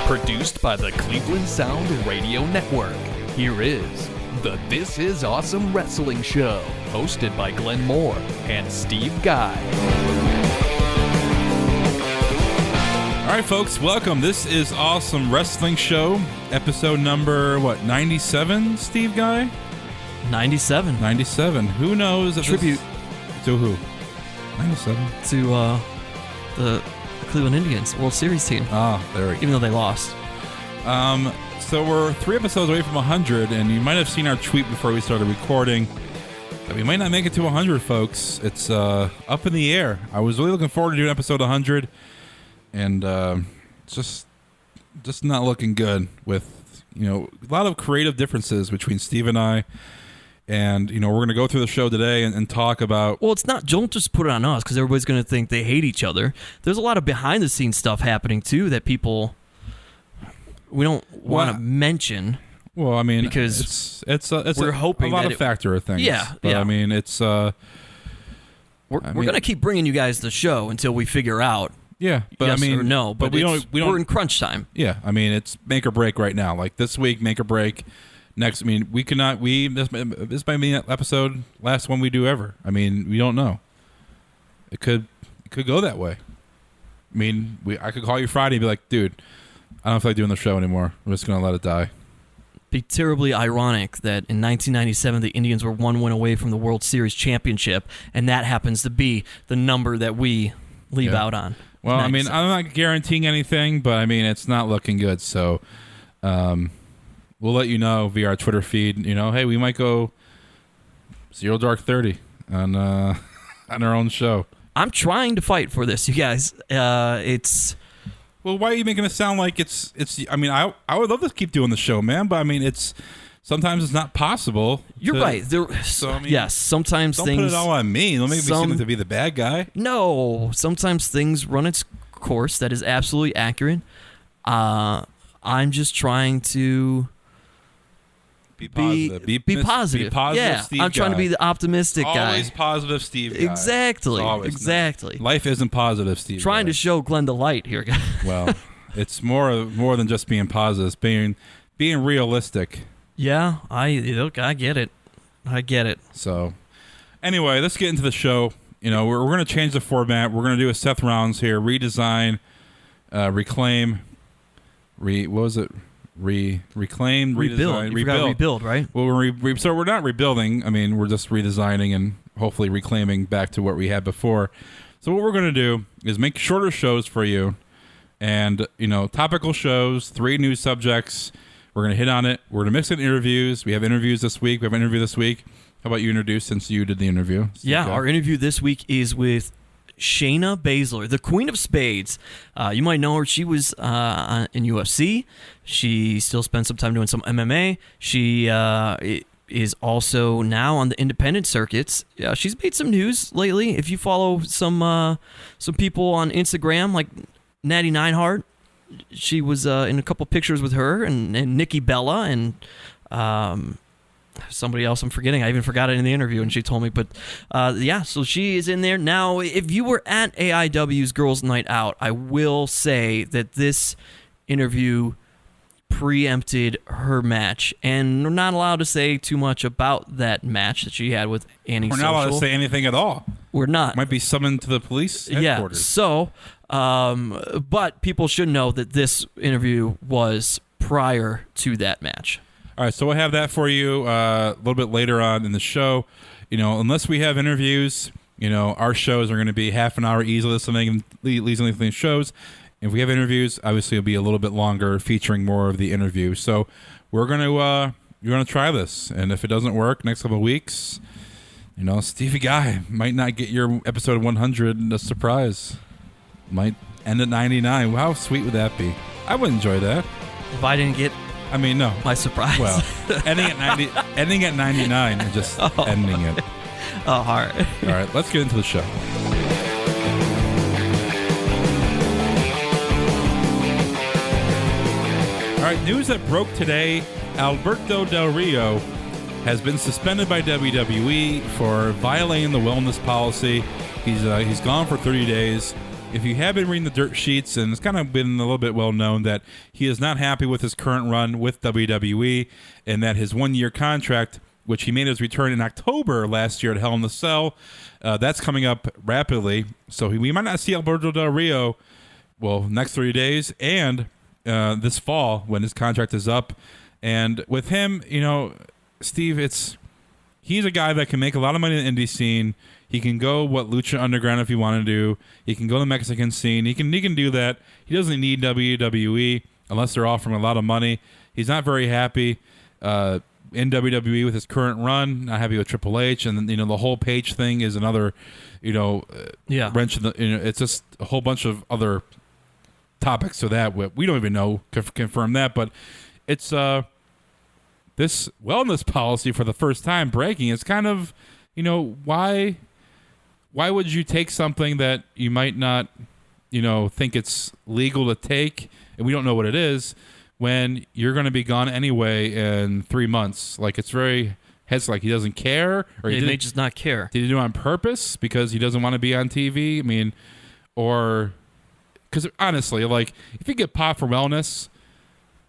Produced by the Cleveland Sound Radio Network. Here is the This Is Awesome Wrestling Show, hosted by Glenn Moore and Steve Guy. All right, folks, welcome. This is Awesome Wrestling Show, episode number, 97, Steve Guy? 97. 97. Who knows? Tribute. To who? 97? To the Cleveland Indians World Series team. Ah, there we go. Even though they lost. So we're 3 episodes away from 100, and you might have seen our tweet before we started recording that we might not make it to 100, folks. It's up in the air. I was really looking forward to doing episode 100, and it's just not looking good with, a lot of creative differences between Steve and I. And, we're going to go through the show today and talk about... Well, it's not... Don't just put it on us, because everybody's going to think they hate each other. There's a lot of behind-the-scenes stuff happening, too, that people... We don't want to mention. Well, I mean... Because it's we're hoping a lot that of factor of things. Yeah, but, yeah. I mean, it's... We're going to keep bringing you guys the show until we figure out... Yeah, but yes I mean... or no, but we don't... We're in crunch time. Yeah, I mean, it's make or break right now. Like, this week, make or break... Next, I mean, we could not. This might be that episode, last one we do ever. I mean, we don't know. It could go that way. I mean, I could call you Friday and be like, dude, I don't feel like doing the show anymore. I'm just gonna let it die. Be terribly ironic that in 1997 the Indians were 1 win away from the World Series championship, and that happens to be the number that we leave out on. Well, I mean, I'm not guaranteeing anything, but I mean, it's not looking good. So. We'll let you know via our Twitter feed. Hey, we might go 0 Dark 30 on our own show. I'm trying to fight for this, you guys. It's well, why are you making it sound like it's? I mean, I would love to keep doing the show, man, but I mean, sometimes it's not possible. You're right. Yes, sometimes don't things. Don't put it all on me. Don't make me seem to be the bad guy. No, sometimes things run its course. That is absolutely accurate. I'm just trying to. Be positive. Be positive. Be positive, yeah, Steve I'm trying guy. to be the optimistic guy. Always positive, Steve guy. Exactly. Exactly. Life isn't positive, Steve. Trying to show Glenn the light here, guys. Well, it's more than just being positive. It's being realistic. Yeah, I get it. I get it. So, anyway, let's get into the show. We're going to change the format. We're going to do a Seth Rollins here, redesign, reclaim, what was it? Reclaim, redesign, rebuild, right? Well, so we're not rebuilding. I mean, we're just redesigning and hopefully reclaiming back to what we had before. So what we're going to do is make shorter shows for you, and topical shows, 3 news subjects. We're going to hit on it. We're going to mix in interviews. We have interviews this week. We have an interview this week. How about you introduce, since you did the interview? Yeah, our interview this week is with Shayna Baszler, the Queen of Spades. You might know her. She was in UFC. She still spends some time doing some MMA. She is also now on the independent circuits. She's made some news lately. If you follow some people on Instagram, like Natty Neidhart, she was in a couple pictures with her and Nikki Bella and somebody else I'm forgetting. I even forgot it in the interview, and she told me. But so she is in there. Now, if you were at AIW's Girls Night Out, I will say that this interview preempted her match, and we're not allowed to say too much about that match that she had with Annie We're not allowed to say anything at all. We're not. Might be summoned to the police headquarters. Yeah, so, but people should know that this interview was prior to that match. All right, so we'll have that for you a little bit later on in the show. Unless we have interviews, our shows are going to be half an hour easy listening shows. If we have interviews, obviously it'll be a little bit longer, featuring more of the interview. So you're going to try this, and if it doesn't work next couple of weeks, Stevie Guy might not get your episode 100 a surprise. Might end at 99. How sweet would that be? I would enjoy that. If I didn't get no. my surprise. Well, ending at 99 and just ending it. Oh, all right. All right, let's get into the show. All right, news that broke today. Alberto Del Rio has been suspended by WWE for violating the wellness policy. He's gone for 30 days. if you have been reading the dirt sheets, and it's kind of been a little bit well known that he is not happy with his current run with WWE, and that his 1-year contract, which he made his return in October last year at Hell in the Cell, that's coming up rapidly. So we might not see Alberto Del Rio, next 30 days and this fall when his contract is up. And with him, Steve, he's a guy that can make a lot of money in the indie scene. He can go Lucha Underground if he want to do. He can go to the Mexican scene. He can do that. He doesn't need WWE unless they're offering a lot of money. He's not very happy in WWE with his current run. Not happy with Triple H, and then the whole Page thing is another, wrench in the. It's just a whole bunch of other topics to that. We don't even know confirm that, but it's this wellness policy for the first time breaking. It's kind of, why would you take something that you might not, think it's legal to take, and we don't know what it is, when you're going to be gone anyway in 3 months? Like, it's like he doesn't care, or he may just not care. Did he do it on purpose because he doesn't want to be on TV? I mean, or because honestly, like, if you get popped for wellness,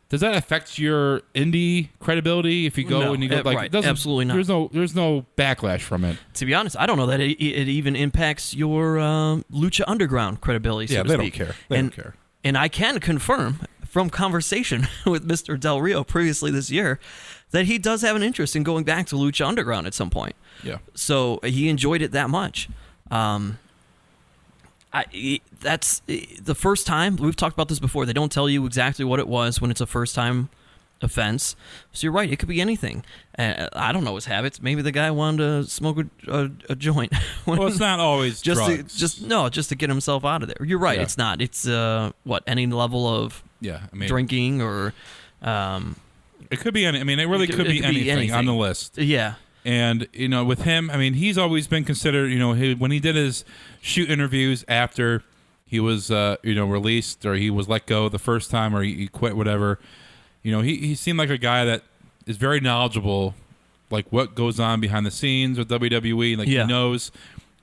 does that affect your indie credibility if you go and you go like, right, absolutely not. There's no backlash from it. To be honest, I don't know that it even impacts your Lucha Underground credibility. So to they speak. don't care. They don't care. And I can confirm from conversation with Mr. Del Rio previously this year that he does have an interest in going back to Lucha Underground at some point. Yeah. So he enjoyed it that much. That's the first time. We've talked about this before. They don't tell you exactly what it was when it's a first-time offense. So you're right. It could be anything. I don't know his habits. Maybe the guy wanted to smoke a joint. Well, it's not always drugs. Just to get himself out of there. You're right. Yeah. It's not. It's any level of drinking or. It could be any. I mean, it really could be anything on the list. Yeah. And, with him, I mean, he's always been considered, when he did his shoot interviews after he was, released, or he was let go the first time, or he quit, whatever, he seemed like a guy that is very knowledgeable, like what goes on behind the scenes with WWE. He knows.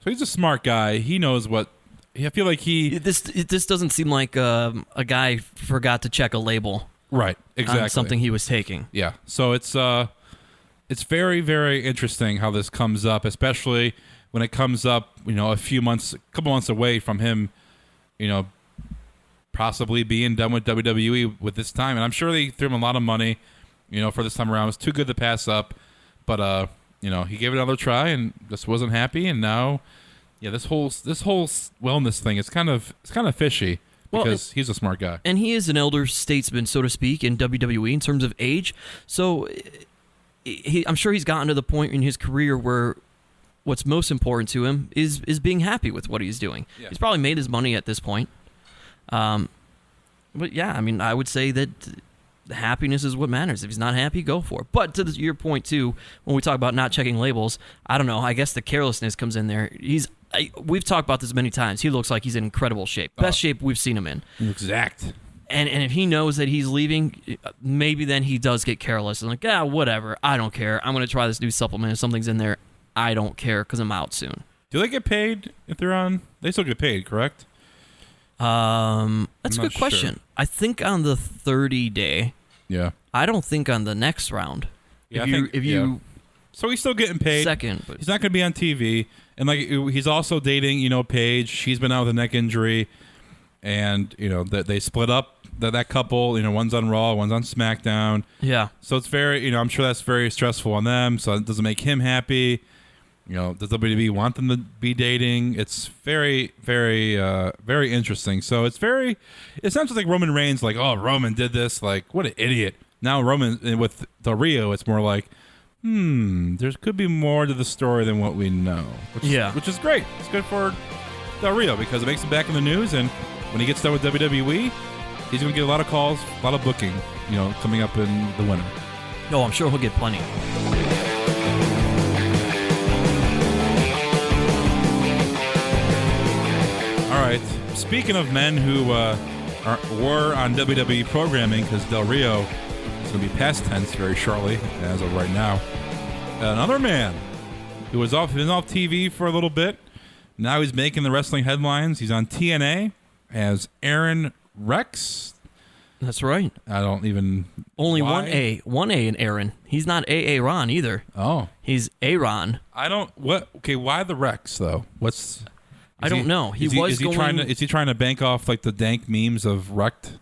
So he's a smart guy. He knows what. I feel like This doesn't seem like a guy forgot to check a label. Right, exactly. On something he was taking. Yeah. So it's very, very interesting how this comes up, especially when it comes up, a couple months away from him, possibly being done with WWE with this time. And I'm sure they threw him a lot of money, for this time around. It was too good to pass up. But, he gave it another try and just wasn't happy. And now, this whole wellness thing, it's kind of fishy. Because he's a smart guy. And he is an elder statesman, so to speak, in WWE in terms of age. So I'm sure he's gotten to the point in his career where what's most important to him is being happy with what he's doing. Yeah. He's probably made his money at this point. But yeah, I mean, I would say that happiness is what matters. If he's not happy, go for it. But to your point, too, when we talk about not checking labels, I don't know. I guess the carelessness comes in there. We've talked about this many times. He looks like he's in incredible shape. Best shape we've seen him in. Exact. And if he knows that he's leaving, maybe then he does get careless and like, whatever. I don't care. I'm going to try this new supplement. If something's in there, I don't care because I'm out soon. Do they get paid if they're on? They still get paid, correct? That's a good question. I think on the 30-day. Yeah. I don't think on the next round. Yeah, So he's still getting paid. Second, but he's not going to be on TV. And he's also dating, Paige. She's been out with a neck injury, and that they split up. That couple, one's on Raw, one's on SmackDown. Yeah. So it's very, I'm sure that's very stressful on them. So it doesn't make him happy. Does WWE want them to be dating? It's very, very, very interesting. So it's not just like Roman Reigns, like, oh, Roman did this, like, what an idiot. Now Roman with Del Rio, it's more like, there could be more to the story than what we know. Which is great. It's good for Del Rio because it makes him back in the news, and when he gets done with WWE, he's going to get a lot of calls, a lot of booking, coming up in the winter. No, I'm sure he'll get plenty. All right. Speaking of men who were on WWE programming, because Del Rio is going to be past tense very shortly, as of right now. Another man who was off TV for a little bit, Now he's making the wrestling headlines. He's on TNA as Aron Rex. That's right. I don't even... Only why? one A in Aaron. He's not Aaron either. Oh. He's Aaron. I don't... What? Okay, why the Rex, though? I don't know. Is he trying to bank off like the dank memes of wrecked,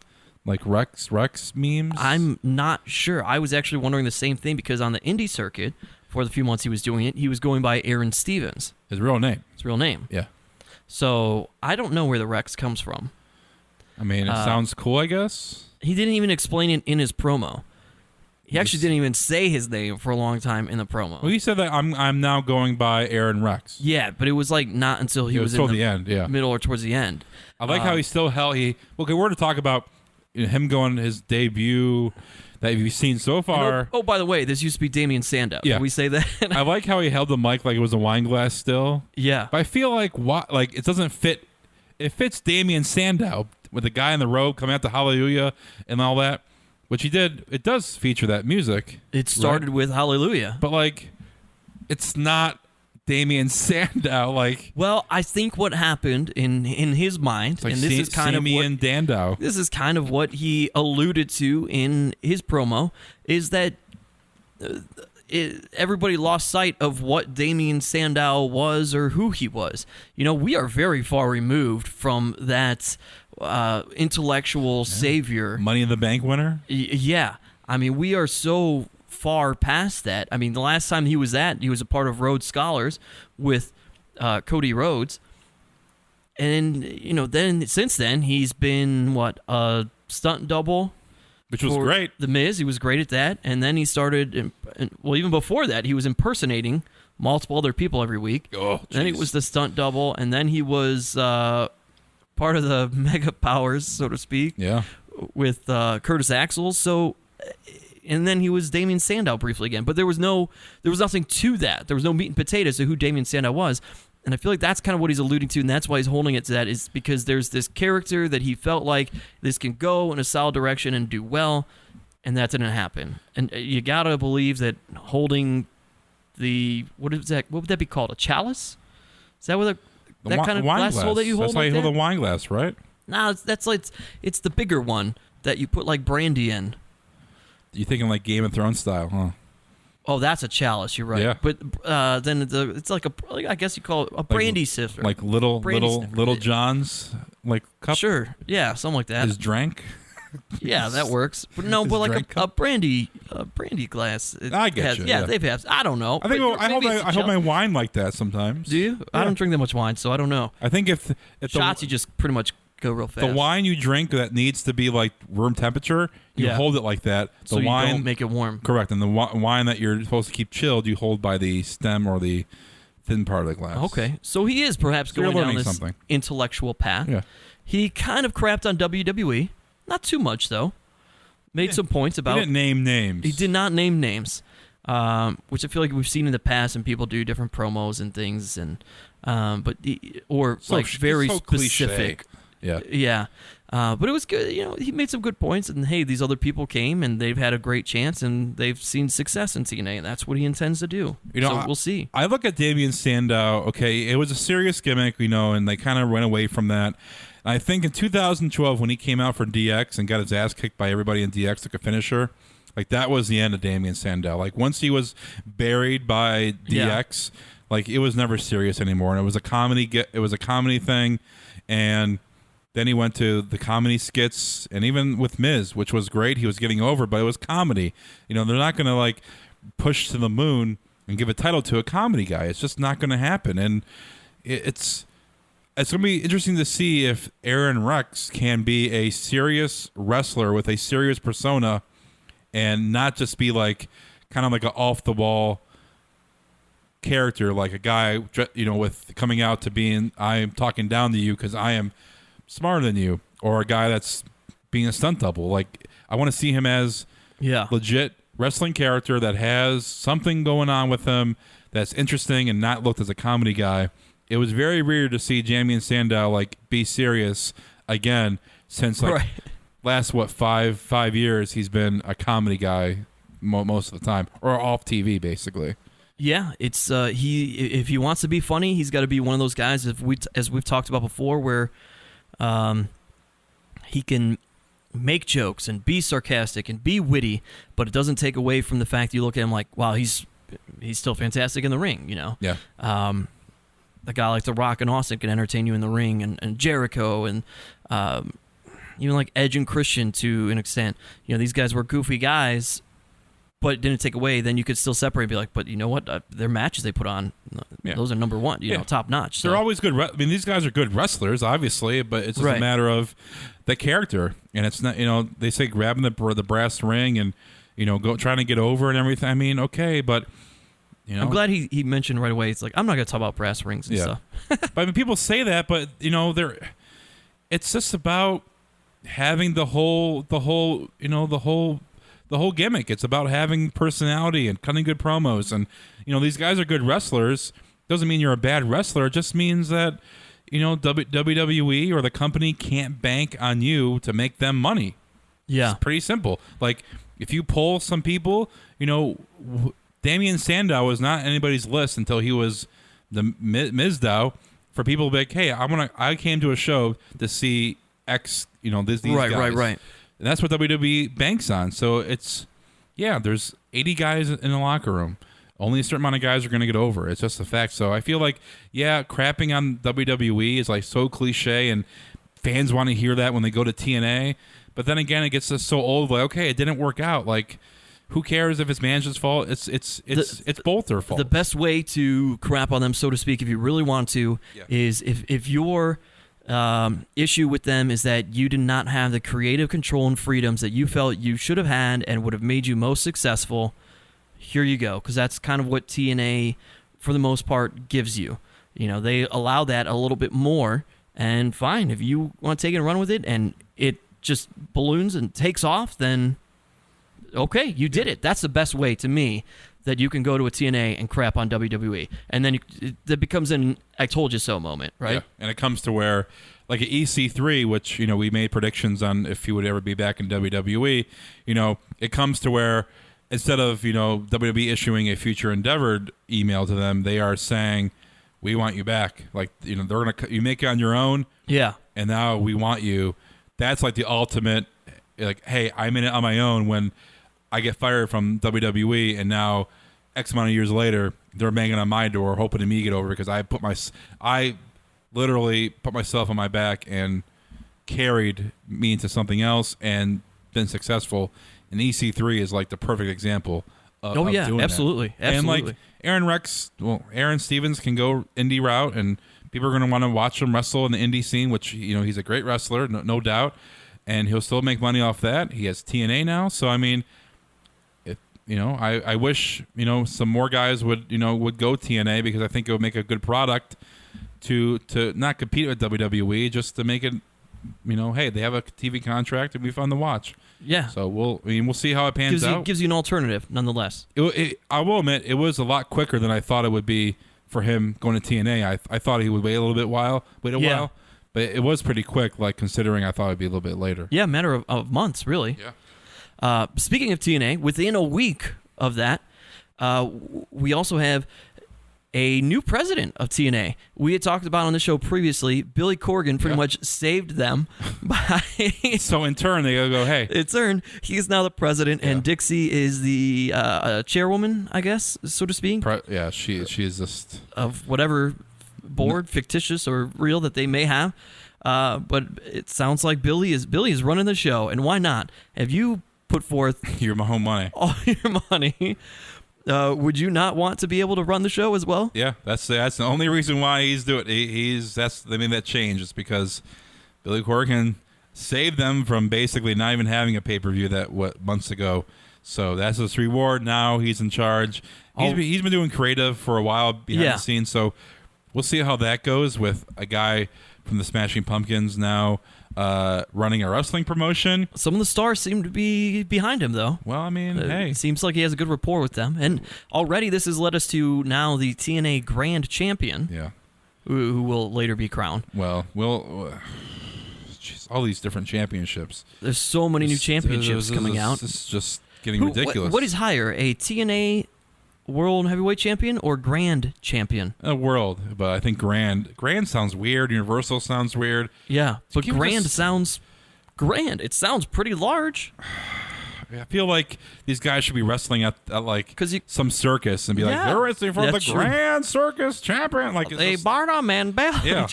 like Rex memes? I'm not sure. I was actually wondering the same thing because on the indie circuit, for the few months he was doing it, he was going by Aaron Stevens. His real name. His real name. Yeah. So I don't know where the Rex comes from. I mean, it sounds cool, I guess. He didn't even explain it in his promo. He actually didn't even say his name for a long time in the promo. Well, he said that I'm now going by Aron Rex. Yeah, but it was like not until he was in the end, yeah, middle or towards the end. I like how he still held. Okay, we're to talk about him going his debut that you've seen so far. Oh, by the way, this used to be Damian Sandow. Yeah. Did we say that? I like how he held the mic like it was a wine glass still. Yeah. But I feel like it doesn't fit. It fits Damian Sandow with the guy in the robe coming out to Hallelujah and all that, which he did. It does feature that music. It started with Hallelujah. But like, it's not Damian Sandow. Like, well, I think what happened in his mind, like and this is kind of what Dandow. This is kind of what he alluded to in his promo, is that everybody lost sight of what Damian Sandow was or who he was. You know, we are very far removed from that intellectual savior. Money in the Bank winner? Yeah. I mean, we are so far past that. I mean, the last time he was a part of Rhodes Scholars with Cody Rhodes. And, you know, then since then, he's been, a stunt double? Which was great. The Miz, he was great at that. And then he started, even before that, he was impersonating multiple other people every week. Oh, then he was the stunt double. And then he was part of the Mega Powers, so to speak. Yeah. With Curtis Axel. So, and then he was Damian Sandow briefly again. But there was nothing to that. There was no meat and potatoes to who Damian Sandow was. And I feel like that's kind of what he's alluding to, and that's why he's holding it to that, is because there's this character that he felt like this can go in a solid direction and do well, and that didn't happen. And you gotta believe that holding what would that be called? A chalice? Is that what that kind of glass hole that you hold? That's how you hold a wine glass, right? No, it's the bigger one that you put like brandy in. You're thinking like Game of Thrones style, huh? Oh, that's a chalice. You're right. Yeah. But then it's like I guess you call it a brandy sifter. Like little John's like cup. Sure. Yeah, something like that. Is drank. Yeah, that works. But no, but like a brandy glass. I get you. Yeah, they've had. I don't know. I think I hold my wine like that sometimes. Do you? Yeah. I don't drink that much wine, so I don't know. I think if shots, you just pretty much go real fast. The wine you drink that needs to be like room temperature, you hold it like that. So you don't make it warm. Correct. And the wine that you're supposed to keep chilled, you hold by the stem or the thin part of the glass. Okay. So he is perhaps going down this intellectual path. Yeah. He kind of crapped on WWE. Not too much, though. Made some points about... He didn't name names. He did not name names, which I feel like we've seen in the past, and people do different promos and things, and very specific. Cliche. Yeah. Yeah. But it was good. You know, he made some good points, and hey, these other people came, and they've had a great chance, and they've seen success in TNA, and that's what he intends to do. So we'll see. I look at Damian Sandow, okay, it was a serious gimmick, and they kind of went away from that. I think in 2012, when he came out for DX and got his ass kicked by everybody in DX like a finisher, like that was the end of Damian Sandow. Like once he was buried by DX, like it was never serious anymore, and it was a comedy. It was a comedy thing, and then he went to the comedy skits, and even with Miz, which was great. He was getting over, but it was comedy. They're not going to like push to the moon and give a title to a comedy guy. It's just not going to happen, and it's going to be interesting to see if Aron Rex can be a serious wrestler with a serious persona and not just be like kind of like an off the wall character, like a guy, with coming out to being, I am talking down to you because I am smarter than you, or a guy that's being a stunt double. Like I want to see him as legit wrestling character that has something going on with him that's interesting and not looked as a comedy guy. It was very weird to see Damian Sandow like be serious again since last 5 years he's been a comedy guy most of the time, or off TV basically. Yeah, it's if he wants to be funny, he's got to be one of those guys. As we've talked about before, where he can make jokes and be sarcastic and be witty, but it doesn't take away from the fact that you look at him like, wow, he's still fantastic in the ring. Yeah. A guy like The Rock and Austin can entertain you in the ring, and Jericho, and even like Edge and Christian to an extent. These guys were goofy guys, but it didn't take away. Then you could still separate and be like, but you know what? Their matches they put on, those are number one, top notch. So. They're always good. These guys are good wrestlers, obviously, but it's just a matter of the character. And it's not, they say grabbing the brass ring and, trying to get over and everything. I mean, okay, but... I'm glad he mentioned right away. It's like, I'm not going to talk about brass rings and stuff. But I mean, people say that, but it's just about having the whole gimmick. It's about having personality and cutting good promos. And these guys are good wrestlers. Doesn't mean you're a bad wrestler. It just means that WWE or the company can't bank on you to make them money. Yeah, it's pretty simple. Like if you poll some people, Damian Sandow was not anybody's list until he was the Mizdow for people to be like, hey, I came to a show to see X, these guys. Right. And that's what WWE banks on. So there's 80 guys in the locker room. Only a certain amount of guys are going to get over. It's just a fact. So I feel like, crapping on WWE is like so cliche and fans want to hear that when they go to TNA. But then again, it gets us so old. Like, okay, it didn't work out. Like, who cares if it's management's fault? It's both their fault. The best way to crap on them, so to speak, if you really want to, is if your issue with them is that you did not have the creative control and freedoms that you felt you should have had and would have made you most successful. Here you go, because that's kind of what TNA, for the most part, gives you. They allow that a little bit more, and fine, if you want to take it and run with it, and it just balloons and takes off, then. Okay, you did it. That's the best way to me that you can go to a TNA and crap on WWE. And then that becomes an I told you so moment, right? Yeah. And it comes to where, like an EC3, which, we made predictions on if he would ever be back in WWE, it comes to where instead of, WWE issuing a future endeavored email to them, they are saying, we want you back. Like, they're going to, you make it on your own. Yeah. And now we want you. That's like the ultimate, like, hey, I'm in it on my own when I get fired from WWE, and now X amount of years later, they're banging on my door, hoping to me get over because I literally put myself on my back and carried me into something else and been successful. And EC3 is like the perfect example of doing absolutely. that. And like Aaron Rex, Aaron Stevens can go indie route, and people are going to want to watch him wrestle in the indie scene, which he's a great wrestler, no doubt, and he'll still make money off that. He has TNA now, so I mean. I wish, some more guys would go TNA because I think it would make a good product to not compete with WWE, just to make it, hey, they have a TV contract, it'd be fun to watch. Yeah. So we'll see how it pans out. Gives you an alternative, nonetheless. I will admit, it was a lot quicker than I thought it would be for him going to TNA. I thought he would wait a while, but it was pretty quick, like considering I thought it'd be a little bit later. Yeah, a matter of months, really. Yeah. Speaking of TNA, within a week of that, we also have a new president of TNA. We had talked about on the show previously, Billy Corgan pretty much saved them by... So in turn, they go, hey. In turn, he's now the president, and Dixie is the chairwoman, I guess, so to speak. She is just... Of whatever board, fictitious or real, that they may have. But it sounds like Billy is running the show, and why not? Have you put forth your home money, all your money? Would you not want to be able to run the show as well? Yeah, that's the only reason why he's doing it. That change is because Billy Corgan saved them from basically not even having a pay-per-view months ago. So that's his reward. Now he's in charge. He's been doing creative for a while behind the scenes. So we'll see how that goes with a guy from the Smashing Pumpkins now running a wrestling promotion. Some of the stars seem to be behind him, though. Well, I mean, hey. It seems like he has a good rapport with them. And already this has led us to now the TNA Grand Champion. Yeah. Who will later be crowned. Well, all these different championships. There's so many new championships coming out. This is just getting ridiculous. What is higher, a TNA World Heavyweight Champion or Grand Champion? World, but I think Grand. Grand sounds weird. Universal sounds weird. Yeah, but Can we Grand just- sounds grand. It sounds pretty large. I feel like these guys should be wrestling at like 'Cause you- some circus and be like, Yeah, they're wrestling for the that's true. Grand Circus Champion. Like, it's They just- barred a man back. Yeah.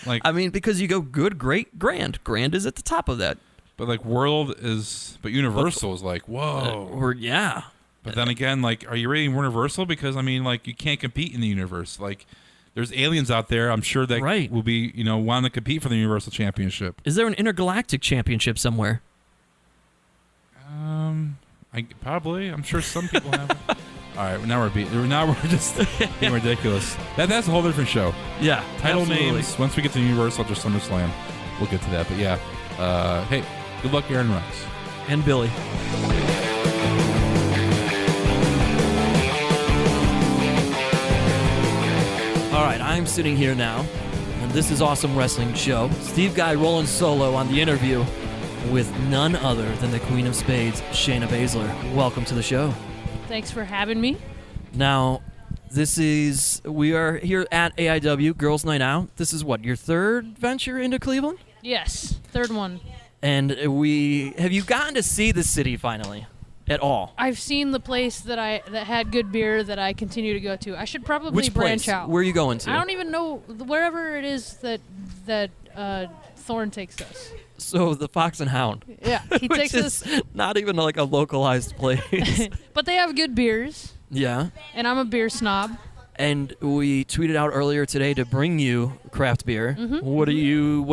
Like- I mean, because you go good, great, grand. Grand is at the top of that. but like World is, but Universal is like, whoa. Or yeah. But then again, like, are you rating Universal? Because I mean, like, you can't compete in the universe. Like, there's aliens out there. I'm sure that Right. will be, wanting to compete for the Universal Championship. Is there an intergalactic championship somewhere? I'm sure some people have. All right, now we're just being ridiculous. That's a whole different show. Yeah. Title absolutely. names. Once we get to Universal, just SummerSlam, we'll get to that. But yeah, hey, good luck, Aron Rex. And Billy. All right, I'm sitting here now, and this is Awesome Wrestling Show. Steve Guy rolling solo on the interview with none other than the Queen of Spades, Shayna Baszler. Welcome to the show. Thanks for having me. Now, we are here at AIW Girls Night Out. This is what, your third venture into Cleveland? Yes, third one. And have you gotten to see the city finally at all? I've seen the place that had good beer that I continue to go to. I should probably Which branch place? out. Where are you going to? I don't even know wherever it is that Thorne takes us. So the Fox and Hound. Yeah, he Which takes is us. not even like a localized place. But they have good beers, Yeah. and I'm a beer snob. And we tweeted out earlier today to bring you craft beer. Mm-hmm. What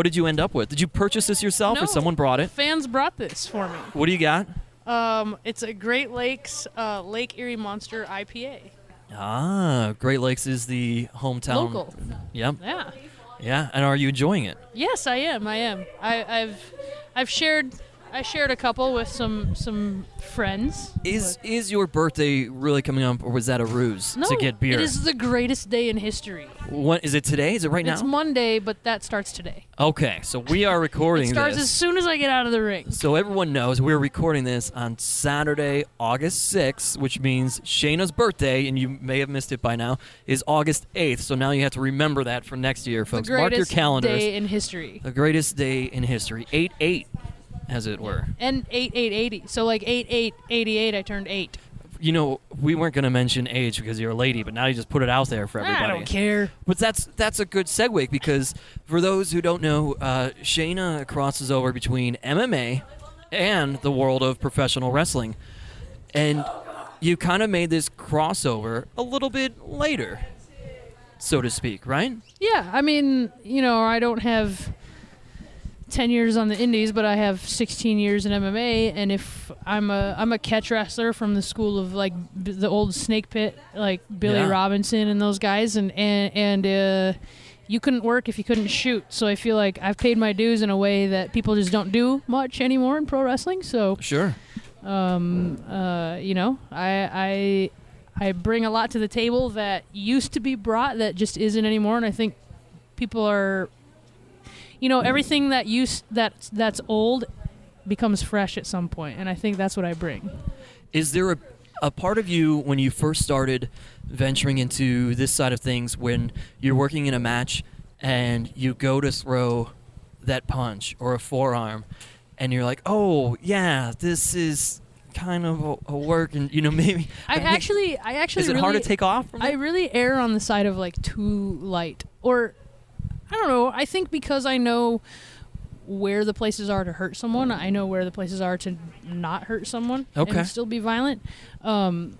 did you end up with? Did you purchase this yourself or No, someone brought it? Fans brought this for me. What do you got? It's a Great Lakes Lake Erie Monster IPA. Ah, Great Lakes is the hometown. Local. Yep. Yeah. Yeah. And are you enjoying it? Yes, I am. I've shared a couple with some friends. Is your birthday really coming up, or was that a ruse No, to get beer? it is the greatest day in history. What is it today? Is it right It's now? Monday, but that starts today. Okay, so we are recording It starts this. as soon as I get out of the ring. So everyone knows we're recording this on Saturday, August 6th, which means Shayna's birthday, and you may have missed it by now, is August 8th. So now you have to remember that for next year, folks. The greatest Mark your calendars. day in history. The greatest day in history. 8/8, as it were. And 8/8/80. So like 8/8/88, I turned 8. You know, we weren't going to mention age because you're a lady, but now you just put it out there for everybody. I don't care. But that's a good segue because for those who don't know, Shayna crosses over between MMA and the world of professional wrestling. And you kind of made this crossover a little bit later, so to speak, right? Yeah, I mean, I don't have 10 years on the indies, but I have 16 years in MMA, and if I'm a catch wrestler from the school of like the old Snake Pit, like Billy Yeah. Robinson and those guys, and you couldn't work if you couldn't shoot. So I feel like I've paid my dues in a way that people just don't do much anymore in pro wrestling. So Sure. I bring a lot to the table that used to be brought that just isn't anymore, and I think people are. Everything that's old becomes fresh at some point, and I think that's what I bring. Is there a part of you when you first started venturing into this side of things when you're working in a match and you go to throw that punch or a forearm and you're like, oh yeah, this is kind of a work, and maybe I actually is it really, hard to take off from I that? really err on the side of like too light, or I don't know. I think because I know where the places are to hurt someone, I know where the places are to not hurt someone Okay. and still be violent. But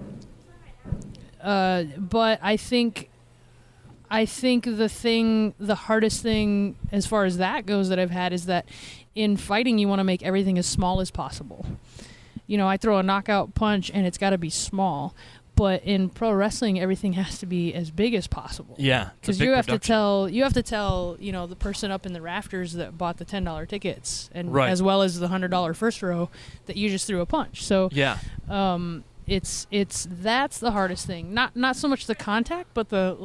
I think the hardest thing as far as that goes that I've had is that in fighting you want to make everything as small as possible. I throw a knockout punch and it's got to be small. But in pro wrestling, everything has to be as big as possible. Yeah, because you have to tell the person up in the rafters that bought the $10 tickets, and Right. as well as the $100 first row that you just threw a punch. So Yeah. that's the hardest thing. Not so much the contact, but the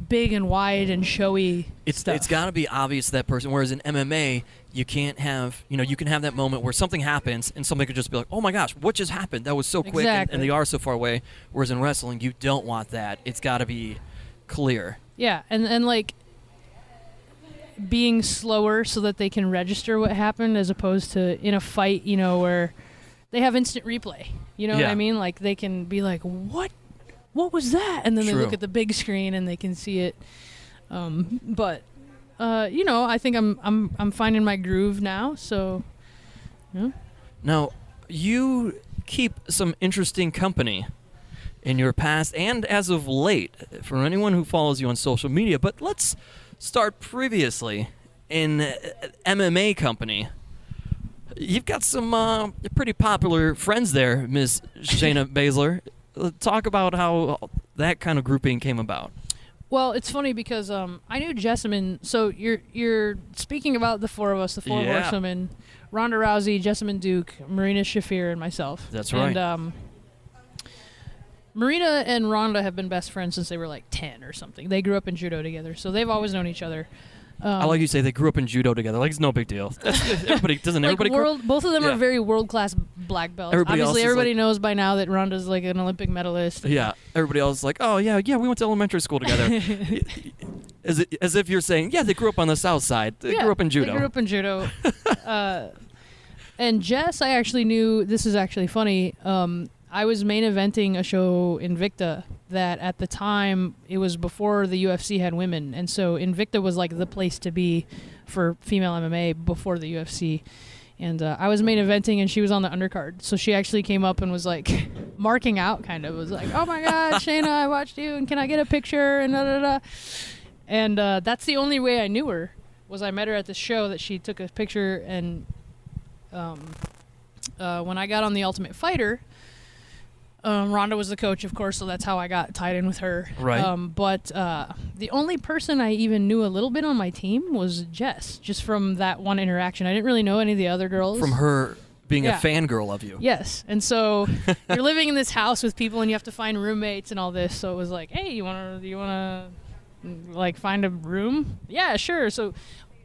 big and wide and showy stuff. It's got to be obvious to that person. Whereas in MMA, you can't have, you can have that moment where something happens and somebody could just be like, oh my gosh, what just happened? That was so quick, Exactly. and they are so far away. Whereas in wrestling, you don't want that. It's got to be clear. Yeah, and like being slower so that they can register what happened, as opposed to in a fight, where they have instant replay. You know what I mean? Like they can be like, what was that? And then they look at the big screen and they can see it. But I think I'm finding my groove now. So, Now, you keep some interesting company in your past and as of late for anyone who follows you on social media. But let's start previously in MMA company. You've got some pretty popular friends there, Ms. Shayna Baszler. Talk about how that kind of grouping came about. Well, it's funny because I knew Jessamine. So you're speaking about the four of us, the four horsewomen: Ronda Rousey, Jessamine Duke, Marina Shafir, and myself. That's right. And Marina and Ronda have been best friends since they were like 10 or something. They grew up in judo together, so they've always known each other. I like you say they grew up in judo together. Like, it's no big deal. Everybody both of them are very world-class black belts. Obviously, everybody knows by now that Ronda's like an Olympic medalist. Yeah. Everybody else is like, oh, yeah, we went to elementary school together. As if you're saying, yeah, they grew up on the south side. They grew up in judo. They grew up in judo. And Jess, I actually knew, this is actually funny, I was main eventing a show Invicta that at the time, it was before the UFC had women. And so Invicta was like the place to be for female MMA before the UFC. And I was main eventing and she was on the undercard. So she actually came up and was like marking out kind of. Was like, oh my God, Shayna, I watched you and can I get a picture and da da da. And that's the only way I knew her, was I met her at the show that she took a picture. And when I got on The Ultimate Fighter, Ronda was the coach, of course, so that's how I got tied in with her. Right. But the only person I even knew a little bit on my team was Jess, just from that one interaction. I didn't really know any of the other girls. From her being a fangirl of you. Yes. And so you're living in this house with people and you have to find roommates and all this. So it was like, hey, you wanna like find a room? Yeah, sure. So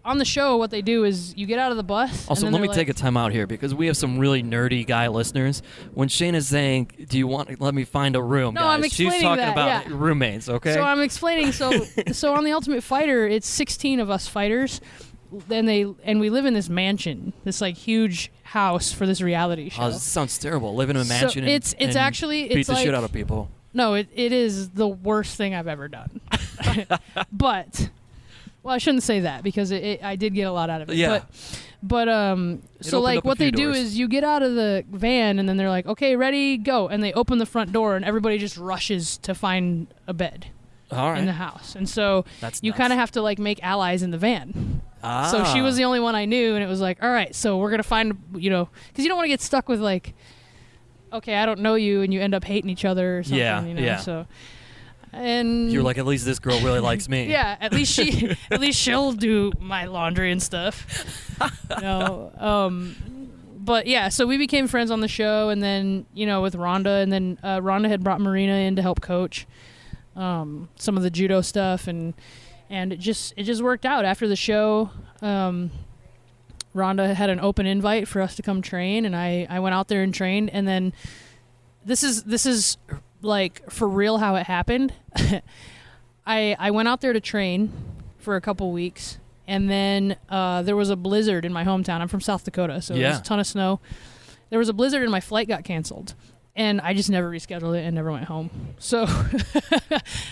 on the show, what they do is you get out of the bus. Also, let me take a time out here because we have some really nerdy guy listeners. When Shayna's saying, do you want to let me find a room? No, guys, I'm explaining she's talking that, about roommates, okay? So I'm explaining. So on The Ultimate Fighter, it's 16 of us fighters. And we live in this mansion, this like huge house for this reality show. Oh, this sounds terrible. Live in a mansion it's actually beat the like, shit out of people. No, it is the worst thing I've ever done. But... Well, I shouldn't say that because I did get a lot out of it. Yeah. But so like what they do is you get out of the van and then they're like, okay, ready, go. And they open the front door and everybody just rushes to find a bed in the house. And so you kind of have to like make allies in the van. So she was the only one I knew. And it was like, all right, so we're going to find, because you don't want to get stuck with like, okay, I don't know you. And you end up hating each other or something. Yeah. So. And you're like, at least this girl really likes me. Yeah, at least she'll do my laundry and stuff. But yeah, so we became friends on the show, and then with Ronda, and then Ronda had brought Marina in to help coach some of the judo stuff, and it just worked out. After the show, Ronda had an open invite for us to come train, and I went out there and trained, and then this is like for real how it happened. I went out there to train for a couple weeks, and then there was a blizzard in my hometown. I'm from South Dakota, so there was a ton of snow. There was a blizzard and my flight got canceled, and I just never rescheduled it and never went home. So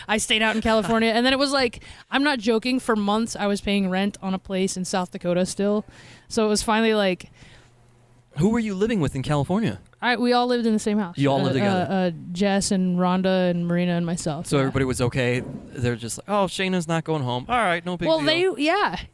I stayed out in California, and then it was like, I'm not joking, for months I was paying rent on a place in South Dakota still. So it was finally like... Who were you living with in California? We all lived in the same house. You all lived together? Jess and Rhonda and Marina and myself. So everybody was okay? They're just like, oh, Shayna's not going home. All right, no big deal.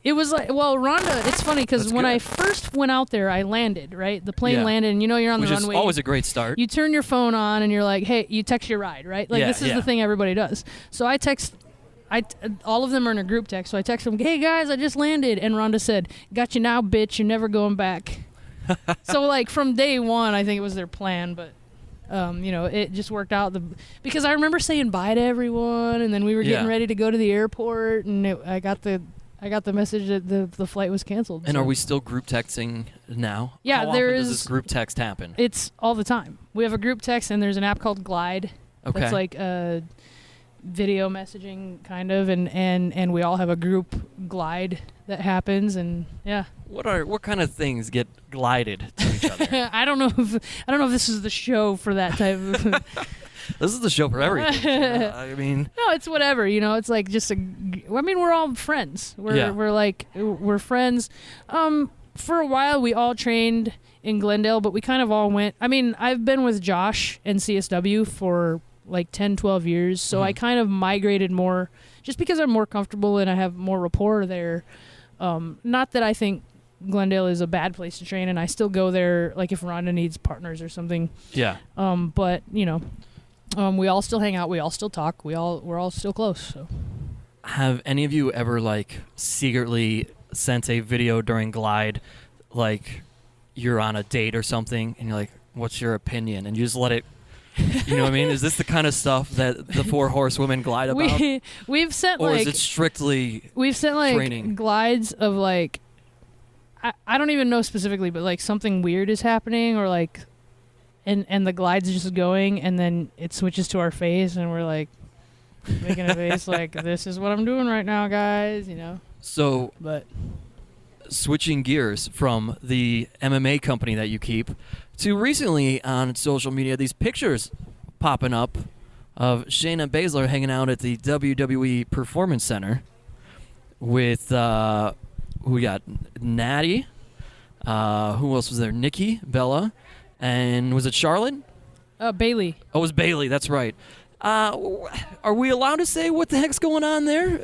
It was like, Rhonda, it's funny because when I first went out there, I landed, right? The plane landed, and you're on the runway. Which is always a great start. You turn your phone on, and you're like, hey, you text your ride, right? Like, this is the thing everybody does. So I text... all of them are in a group text, so I text them, hey, guys, I just landed. And Rhonda said, got you now, bitch. You're never going back. So, like, from day one, I think it was their plan, but It just worked out because I remember saying bye to everyone, and then we were getting ready to go to the airport, and I got the message that the flight was canceled. And are we still group texting now? Yeah, How often does this group text happen? It's all the time. We have a group text, and there's an app called Glide. Okay. That's like a video messaging kind of, and we all have a group Glide that happens, and yeah. What kind of things get glided to each other? I don't know if this is the show for that type of. This is the show for everything. I mean, no, it's whatever. It's like just we're all friends. We're friends. For a while, we all trained in Glendale, but we kind of all went. I mean, I've been with Josh and CSW for like 10, 12 years, so I kind of migrated more just because I'm more comfortable and I have more rapport there. Not that I think Glendale is a bad place to train, and I still go there like if Rhonda needs partners or something. Yeah. But we all still hang out. We all still talk. We're all still close. So. Have any of you ever like secretly sent a video during Glide, like you're on a date or something, and you're like, "What's your opinion?" And you just let it. You know what I mean? Is this the kind of stuff that the 4 horsewomen glide about? We've sent or is it strictly training? Glides of like. I don't even know specifically, but like something weird is happening, or like, and the glide's just going, and then it switches to our face, and we're like making a face like, this is what I'm doing right now, guys. So, but switching gears from the MMA company that you keep to recently on social media, these pictures popping up of Shayna Baszler hanging out at the WWE Performance Center with. We got Natty. Who else was there? Nikki, Bella, and was it Charlotte? Bailey. Oh, it was Bailey. That's right. Are we allowed to say what the heck's going on there?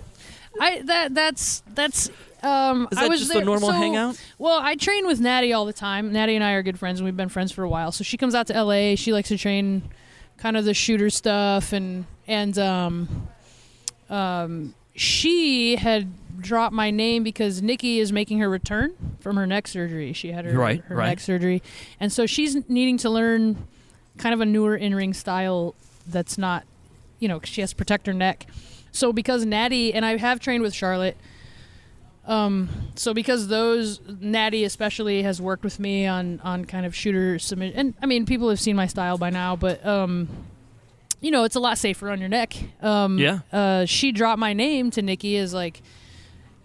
That's. Is that I was just there, a normal so, hangout? Well, I train with Natty all the time. Natty and I are good friends, and we've been friends for a while. So she comes out to LA. She likes to train kind of the shooter stuff, and she had dropped my name because Nikki is making her return from her neck surgery. She had her neck surgery, and so she's needing to learn kind of a newer in-ring style that's not, 'cause she has to protect her neck. So because Natty, and I have trained with Charlotte, so because Natty especially has worked with me on kind of shooter submission, and I mean people have seen my style by now, but it's a lot safer on your neck. She dropped my name to Nikki as like,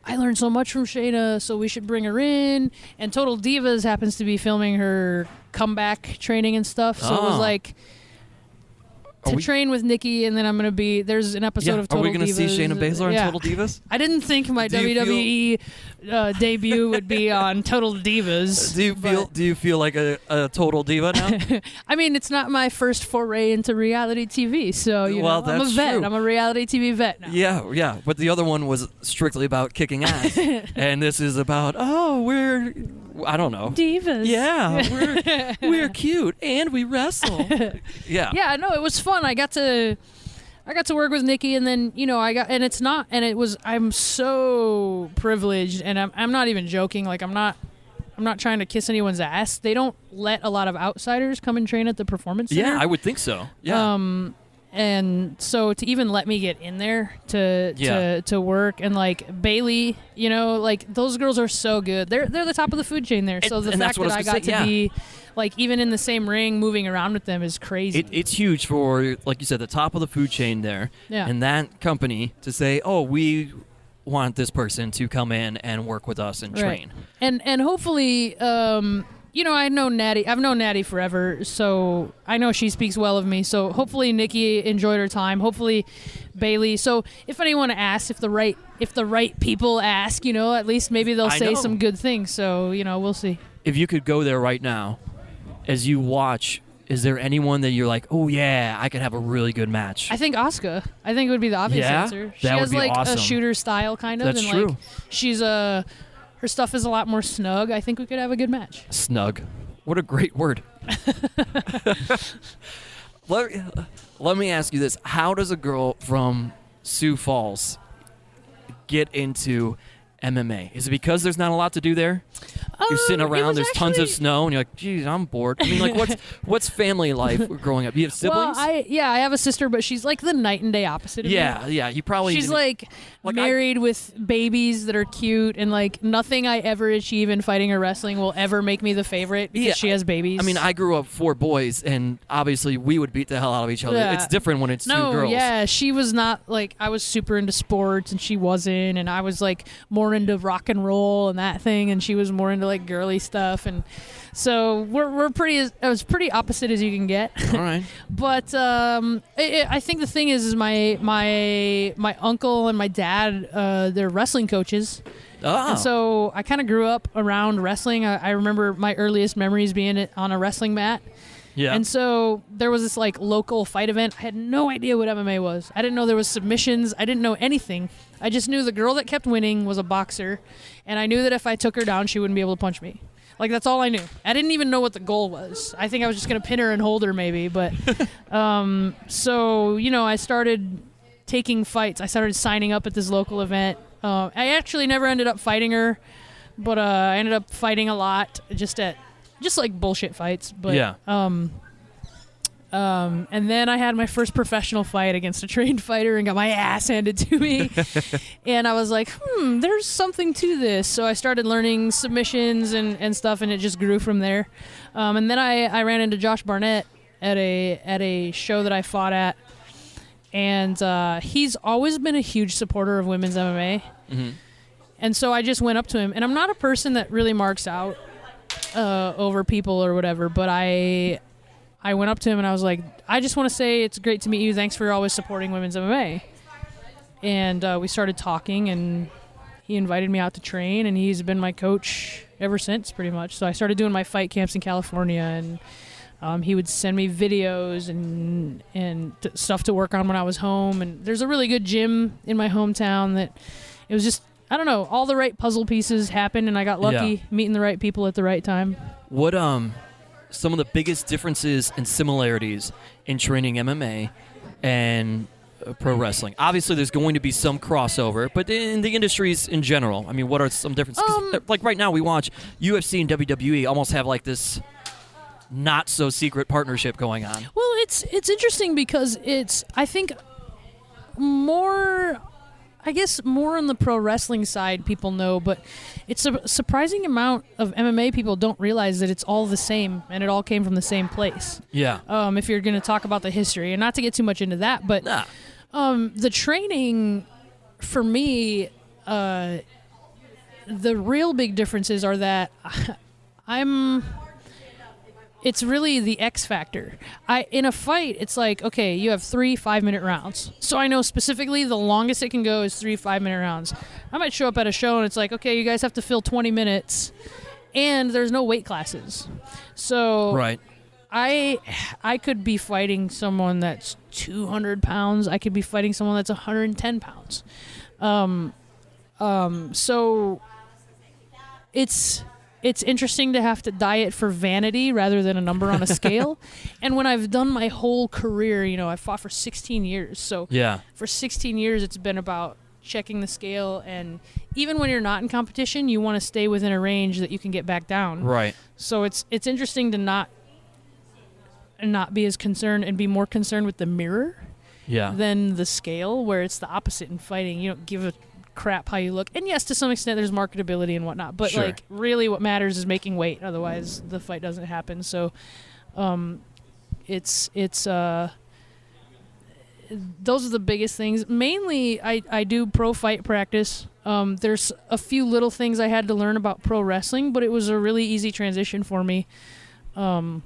I learned so much from Shayna, so we should bring her in. And Total Divas happens to be filming her comeback training and stuff. So it was like train with Nikki, and then I'm going to be... There's an episode of Total Divas. Are we going to see Shayna Baszler on Total Divas? I didn't think my WWE debut would be on Total Divas. Do you feel like a total diva now? I mean, it's not my first foray into reality TV, so I'm a vet. True. I'm a reality TV vet now. Yeah. But the other one was strictly about kicking ass, and this is about I don't know. Divas. Yeah, we're cute and we wrestle. Yeah. Yeah. No, it was fun. I got to work with Nikki, and then I'm so privileged, and I'm not even joking. Like I'm not trying to kiss anyone's ass. They don't let a lot of outsiders come and train at the Performance Center. Yeah, I would think so. Yeah. And so to even let me get in there to work, and like Bailey, like those girls are so good. They're the top of the food chain there. So the fact that I got to be like even in the same ring moving around with them is crazy. It's huge for, like you said, the top of the food chain there. Yeah. And that company to say, oh, we want this person to come in and work with us and train. And hopefully, I know Natty. I've known Natty forever, so I know she speaks well of me. So hopefully Nikki enjoyed her time. Hopefully Bailey. So if anyone asks, if the right people ask, at least maybe they'll say some good things. So we'll see. If you could go there right now, as you watch, is there anyone that you're like, oh yeah, I could have a really good match? I think Asuka. I think it would be the obvious answer. She has like awesome. A shooter style kind of. That's and true. Like she's her stuff is a lot more snug. I think we could have a good match. Snug. What a great word. Let me ask you this. How does a girl from Sioux Falls get into MMA? Is it because there's not a lot to do there? You're sitting around, there's tons of snow, and you're like, geez, I'm bored. I mean, like, what's family life growing up? You have siblings? Well, I have a sister, but she's like the night and day opposite of me. Yeah, you probably... She's like married with babies that are cute, and like nothing I ever achieve in fighting or wrestling will ever make me the favorite because she has babies. I mean, I grew up 4 boys, and obviously we would beat the hell out of each other. Yeah. It's different when it's 2 No, girls. yeah, she was not like, I was super into sports and she wasn't, and I was like more into rock and roll and that thing, and she was more into like girly stuff, and so we're pretty as opposite as you can get. All right. But I think the thing is my uncle and my dad, they're wrestling coaches. Oh. And so I kind of grew up around wrestling. I remember my earliest memories being on a wrestling mat. Yeah. And so there was this like local fight event. I had no idea what MMA was. I didn't know there was submissions. I didn't know anything. I just knew the girl that kept winning was a boxer, and I knew that if I took her down, she wouldn't be able to punch me. Like, that's all I knew. I didn't even know what the goal was. I think I was just going to pin her and hold her maybe. But so, I started taking fights. I started signing up at this local event. I actually never ended up fighting her, but I ended up fighting a lot just like bullshit fights. But, yeah. And then I had my first professional fight against a trained fighter and got my ass handed to me. And I was like, there's something to this. So I started learning submissions and stuff, and it just grew from there. And then I ran into Josh Barnett at a show that I fought at. And he's always been a huge supporter of women's MMA. Mm-hmm. And so I just went up to him. And I'm not a person that really marks out over people or whatever, but I went up to him and I was like, I just want to say it's great to meet you. Thanks for always supporting women's MMA. And we started talking, and he invited me out to train, and he's been my coach ever since, pretty much. So I started doing my fight camps in California, and he would send me videos and stuff to work on when I was home. And there's a really good gym in my hometown that it was just, I don't know, all the right puzzle pieces happened, and I got lucky meeting the right people at the right time. What some of the biggest differences and similarities in training MMA and pro wrestling? Obviously, there's going to be some crossover, but in the industries in general, I mean, what are some differences? 'Cause, like right now, we watch UFC and WWE almost have like this not so secret partnership going on. Well, it's interesting because it's, I think, more on the pro wrestling side people know, but it's a surprising amount of MMA people don't realize that it's all the same and it all came from the same place. Yeah. If you're going to talk about the history, and not to get too much into that, but the training for me, the real big differences are that it's really the X factor. In a fight, it's like, okay, you have 3 5-minute rounds. So I know specifically the longest it can go is 3 5-minute rounds. I might show up at a show and it's like, okay, you guys have to fill 20 minutes, and there's no weight classes. So right. I could be fighting someone that's 200 pounds. I could be fighting someone that's 110 pounds. So it's interesting to have to diet for vanity rather than a number on a scale. And when I've done my whole career, I fought for 16 years. So for 16 years, it's been about checking the scale. And even when you're not in competition, you want to stay within a range that you can get back down. Right. So it's interesting to not be as concerned and be more concerned with the mirror than the scale, where it's the opposite in fighting. You don't give a crap how you look, and yes, to some extent there's marketability and whatnot, but like really what matters is making weight, otherwise the fight doesn't happen. So it's those are the biggest things. Mainly I do pro fight practice. There's a few little things I had to learn about pro wrestling, but it was a really easy transition for me. The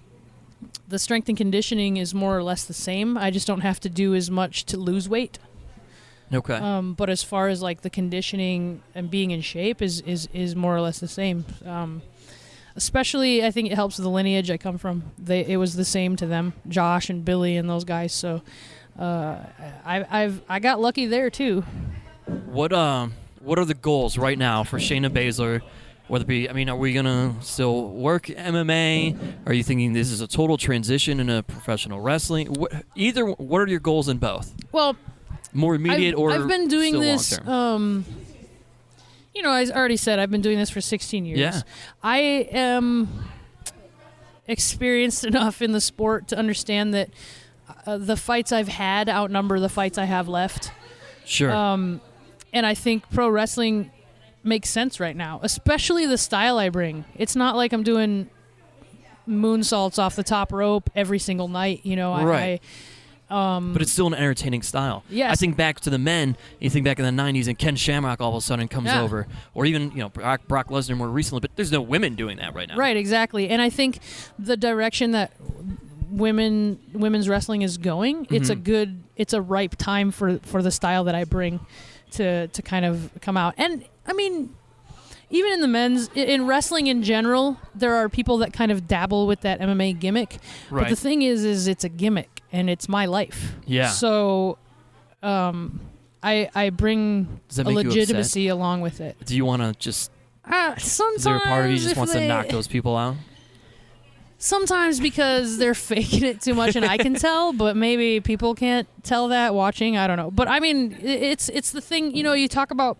strength and conditioning is more or less the same. I just don't have to do as much to lose weight. Okay. But as far as like the conditioning and being in shape is more or less the same. Especially, I think it helps with the lineage I come from. It was the same to them, Josh and Billy and those guys. So I got lucky there too. What are the goals right now for Shayna Baszler? Whether it be, are we gonna still work MMA? Are you thinking this is a total transition into professional wrestling? What are your goals in both? Well, more immediate I've been doing still this. I already said I've been doing this for 16 years. Yeah. I am experienced enough in the sport to understand that the fights I've had outnumber the fights I have left. Sure. And I think pro wrestling makes sense right now, especially the style I bring. It's not like I'm doing moonsaults off the top rope every single night. Right. But it's still an entertaining style. Yes. I think back to the men. You think back in the 90s, and Ken Shamrock all of a sudden comes over. Or even, Brock Lesnar more recently. But there's no women doing that right now. Right, exactly. And I think the direction that women's wrestling is going, it's a ripe time for the style that I bring to kind of come out. And, I mean, even in the men's, in wrestling in general, there are people that kind of dabble with that MMA gimmick. Right. But the thing is it's a gimmick, and it's my life. Yeah. So I bring Does that a make you legitimacy along with it. Do you want to just... Sometimes Is there a part of you just if wants to knock those people out? Sometimes because they're faking it too much and I can tell, but maybe people can't tell that watching. I don't know. But I mean, it's the thing, you talk about,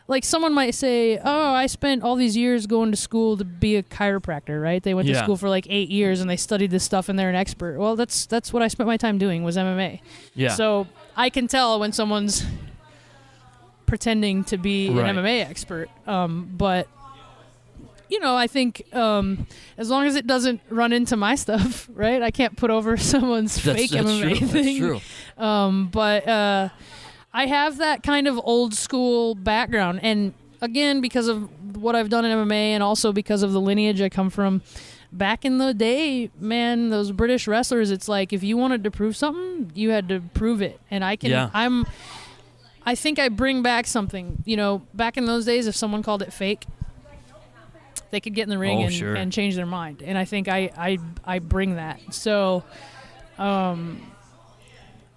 like someone might say, oh, I spent all these years going to school to be a chiropractor, right? They went to school for like 8 years and they studied this stuff and they're an expert. Well, that's what I spent my time doing was MMA. Yeah. So I can tell when someone's pretending to be an MMA expert. But I think as long as it doesn't run into my stuff, right? I can't put over someone's fake MMA true. thing. That's true. But I have that kind of old school background. And again, because of what I've done in MMA and also because of the lineage I come from, back in the day, man, those British wrestlers, it's like if you wanted to prove something, you had to prove it. And I think I bring back something. Back in those days, if someone called it fake, they could get in the ring and change their mind. And I think I bring that. So,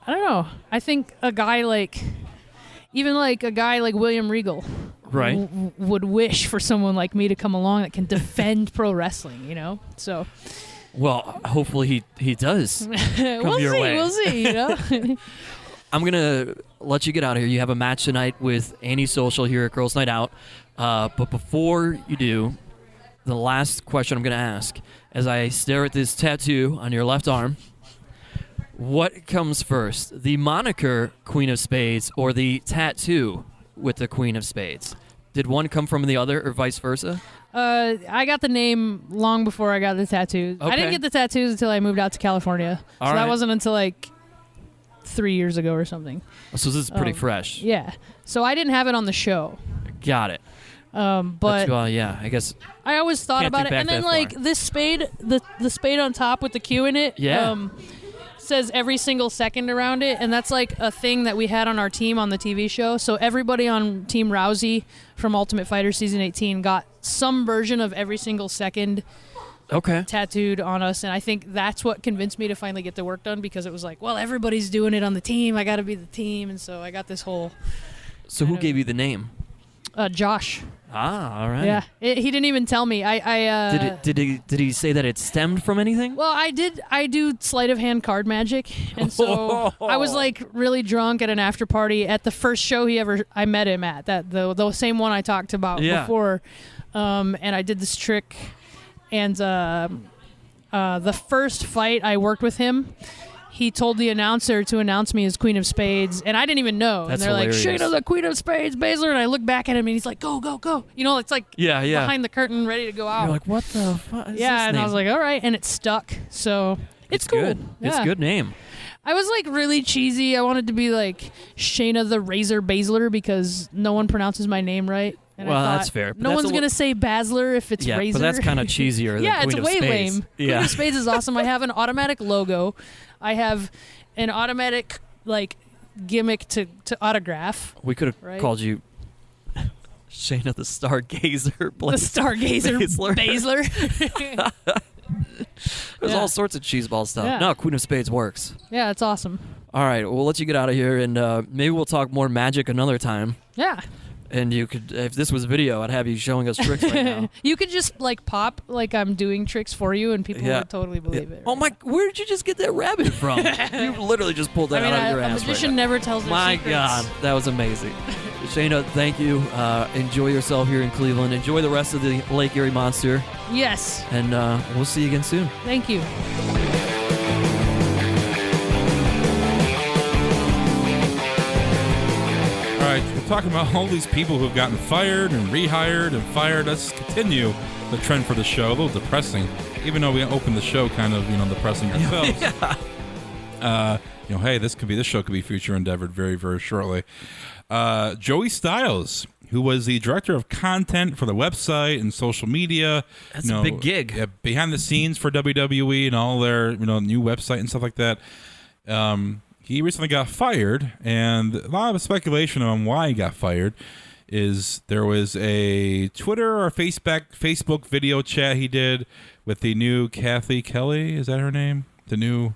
I don't know. I think a guy like William Regal would wish for someone like me to come along that can defend pro wrestling, So, well, hopefully he does come your way. We'll see, I'm going to let you get out of here. You have a match tonight with Annie Social here at Girls Night Out. But before you do, the last question I'm going to ask, as I stare at this tattoo on your left arm, what comes first, the moniker Queen of Spades or the tattoo with the Queen of Spades? Did one come from the other or vice versa? I got the name long before I got the tattoos. Okay. I didn't get the tattoos until I moved out to California. All so right. that wasn't until like 3 years ago or something. So this is pretty fresh. Yeah. So I didn't have it on the show. Got it. But yeah, I guess I always thought can't about think it. And back then that like far. this spade, the spade on top with the Q in it. Yeah. Says every single second around it, and that's like a thing that we had on our team on the TV show. So everybody on Team Rousey from Ultimate Fighter Season 18 got some version of every single second tattooed on us, and I think that's what convinced me to finally get the work done, because it was like, well, everybody's doing it on the team, I got to be the team, and so I got this whole... So who gave you the name? Josh. Ah, all right. Yeah, he didn't even tell me. Did he say that it stemmed from anything? Well, I do sleight of hand card magic, and so I was like really drunk at an after party at the first show I met him at, that the same one I talked about before, and I did this trick, and the first fight I worked with him, he told the announcer to announce me as Queen of Spades, and I didn't even know. That's and they're hilarious. like, Shayna, the Queen of Spades, Baszler, and I look back at him, and he's like, go, go, go. It's like behind the curtain, ready to go out. You're like, what the fuck is yeah, this and name? I was like, all right, and it stuck. So it's cool. Good. Yeah. It's a good name. I was like really cheesy. I wanted to be like Shayna the Razor Baszler because no one pronounces my name right. And Well, I thought, that's fair, but No that's one's a li- gonna say Baszler if it's Yeah, Razor. but that's kind of cheesier than yeah, Queen it's of way Spades. lame. Yeah. Queen of Spades is awesome. I have an automatic logo. I have an automatic like gimmick to autograph. We could have Right? called you Shayna the Stargazer. The Stargazer Baszler. There's Yeah. all sorts of cheeseball stuff. Yeah. No, Queen of Spades works. Yeah, it's awesome. All right, we'll let you get out of here, and maybe we'll talk more magic another time. Yeah. And you could, if this was video, I'd have you showing us tricks right now. You could just like pop like I'm doing tricks for you, and people would totally believe it. Oh my! Where did you just get that rabbit from? You literally just pulled that out of your ass. A magician never tells their My secrets. God, that was amazing. Shayna, thank you. Enjoy yourself here in Cleveland. Enjoy the rest of the Lake Erie Monster. Yes. And we'll see you again soon. Thank you. All right, we're talking about all these people who've gotten fired and rehired and fired. Let's continue the trend for the show. A little depressing, even though we opened the show kind of, depressing ourselves. Hey, this show could be future endeavored very, very shortly. Joey Styles, who was the director of content for the website and social media. That's a big gig. Yeah, behind the scenes for WWE and all their, new website and stuff like that. He recently got fired, and a lot of speculation on why he got fired is there was a Twitter or Facebook video chat he did with the new Kathy Kelly. Is that her name? The new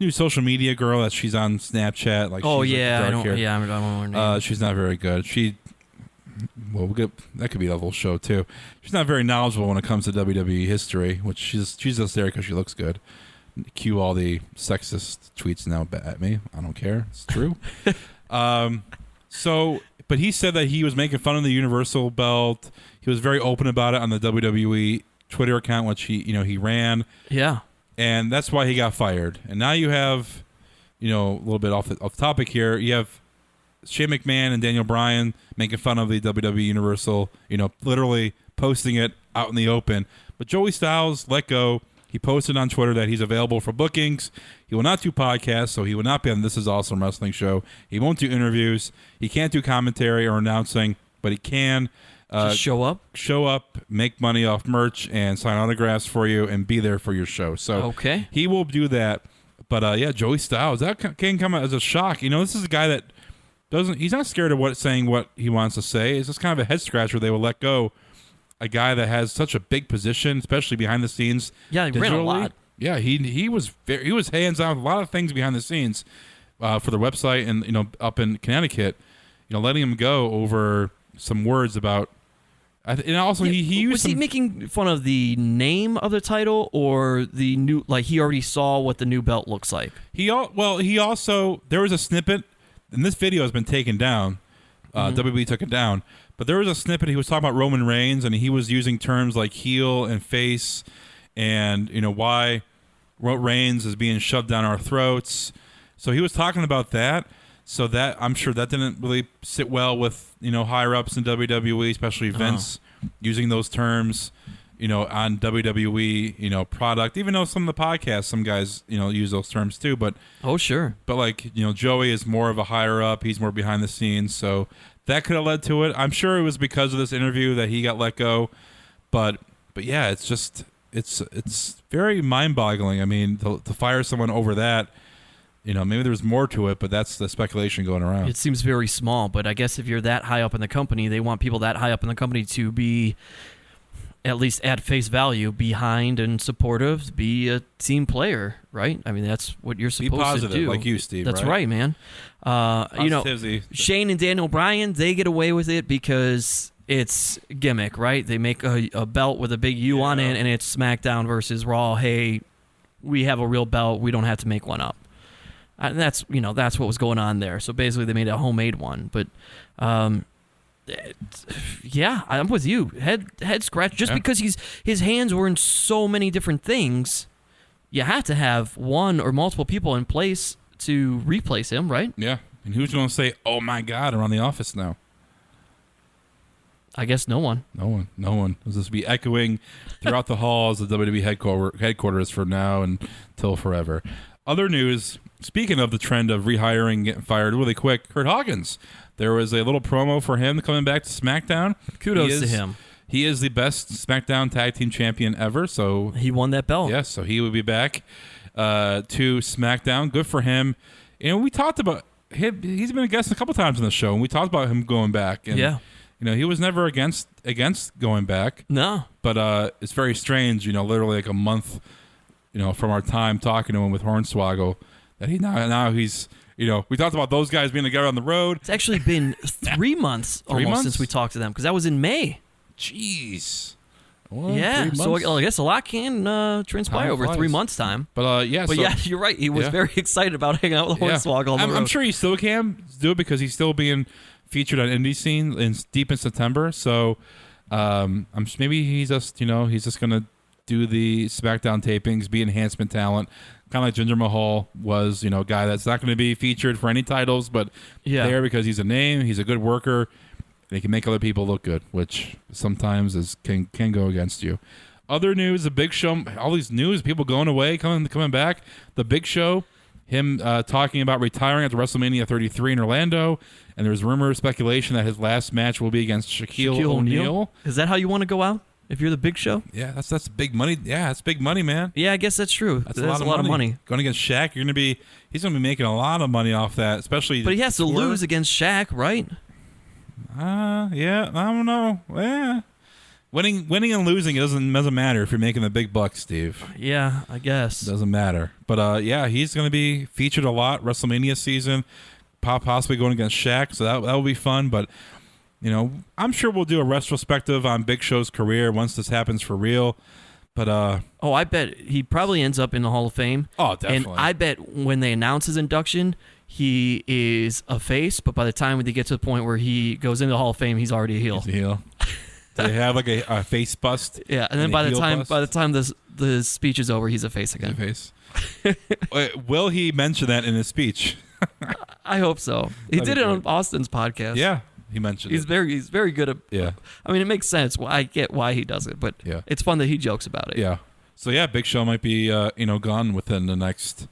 social media girl that she's on Snapchat. Like, oh she's yeah, like I don't know her name. She's not very good. That could be a whole show too. She's not very knowledgeable when it comes to WWE history, which she's just there because she looks good. Cue all the sexist tweets now at me. I don't care. It's true. But he said that he was making fun of the Universal belt. He was very open about it on the WWE Twitter account, which he ran. Yeah. And that's why he got fired. And now you have, a little bit off topic here. You have Shane McMahon and Daniel Bryan making fun of the WWE Universal, literally posting it out in the open. But Joey Styles let go. He posted on Twitter that he's available for bookings. He will not do podcasts, so he will not be on This Is Awesome Wrestling show. He won't do interviews. He can't do commentary or announcing, but he can just show up, make money off merch, and sign autographs for you, and be there for your show. So he will do that. But Joey Styles, that can come as a shock. This is a guy that he's not scared of saying what he wants to say. It's just kind of a head scratcher. They will let go a guy that has such a big position, especially behind the scenes. Yeah, he digitally. ran a lot. Yeah, he was hands on with a lot of things behind the scenes for the website, and up in Connecticut, letting him go over some words about. And also, he used. Was he making fun of the name of the title or the new? Like, he already saw what the new belt looks like. He also, there was a snippet, and this video has been taken down. WWE took it down. But there was a snippet. He was talking about Roman Reigns, and he was using terms like heel and face, and why Reigns is being shoved down our throats. So he was talking about that. So that, I'm sure that didn't really sit well with higher ups in WWE, especially Vince, using those terms on WWE product. Even though some of the podcasts, some guys use those terms too. But sure. But like Joey is more of a higher up. He's more behind the scenes. So that could have led to it. I'm sure it was because of this interview that he got let go. But yeah, it's just it's very mind-boggling. I mean, to fire someone over that, maybe there's more to it, but that's the speculation going around. It seems very small, but I guess if you're that high up in the company, they want people that high up in the company to be, at least at face value, behind and supportive, be a team player, right? I mean, that's what you're supposed be positive, to do. like you, Steve. That's right, man. Shane and Daniel Bryan, they get away with it because it's gimmick, right? They make a belt with a big U on it, and it's SmackDown versus Raw. Hey, we have a real belt. We don't have to make one up. That's what was going on there. So basically, they made a homemade one. But yeah, I'm with you. Head scratch. Just because his hands were in so many different things, you have to have one or multiple people in place to replace him, right? Yeah. And who's going to say, "Oh my God," around the office now? I guess no one. No one. This will be echoing throughout the halls of WWE headquarters from now until forever. Other news. Speaking of the trend of rehiring, getting fired really quick, Kurt Hawkins. There was a little promo for him coming back to SmackDown. Kudos to him. He is the best SmackDown Tag Team Champion ever. So he won that belt. Yes, so he will be back to SmackDown. Good for him. We talked about him. He's been a guest a couple times on the show, and we talked about him going back. And, he was never against going back. No. But it's very strange, literally like a month, from our time talking to him with Hornswoggle, that now he's We talked about those guys being together on the road. It's actually been 3 months almost since we talked to them because that was in May. Jeez. Well, yeah, so I guess a lot can transpire over 3 months' time. But yeah, you're right. He was very excited about hanging out with Hornswoggle on the road. I'm sure he still can do it because he's still being featured on indie scene deep in September. So maybe he's just gonna do the SmackDown tapings, be enhancement talent, kind of like Jinder Mahal was. A guy that's not going to be featured for any titles, but there because he's a name, he's a good worker. They can make other people look good, which sometimes can go against you. Other news: the Big Show. All these news, people going away, coming back. The Big Show, him talking about retiring after WrestleMania 33 in Orlando, and there's rumor, speculation that his last match will be against Shaquille O'Neal. Is that how you want to go out if you're the Big Show? Yeah, that's big money. Yeah, that's big money, man. Yeah, I guess that's true. That's a lot of money. Going against Shaq, he's gonna be making a lot of money off that, especially. But he has to lose against Shaq, right? Yeah, I don't know. Yeah, winning and losing doesn't matter if you're making the big bucks, Steve. Yeah, I guess doesn't matter. But he's going to be featured a lot WrestleMania season, possibly going against Shaq. So that will be fun. But I'm sure we'll do a retrospective on Big Show's career once this happens for real. But I bet he probably ends up in the Hall of Fame. Oh, definitely. And I bet when they announce his induction, he is a face, but by the time they get to the point where he goes into the Hall of Fame, he's already a heel. He's a heel. Do they have like a face bust? Yeah, and then by the time the speech is over, he's a face again. He's a face. Will he mention that in his speech? I hope so. He did it on Austin's podcast. Yeah, he mentioned He's very good at. Yeah. I mean, it makes sense. I get why he does it, but it's fun that he jokes about it. Yeah. So Big Show might be gone within the next.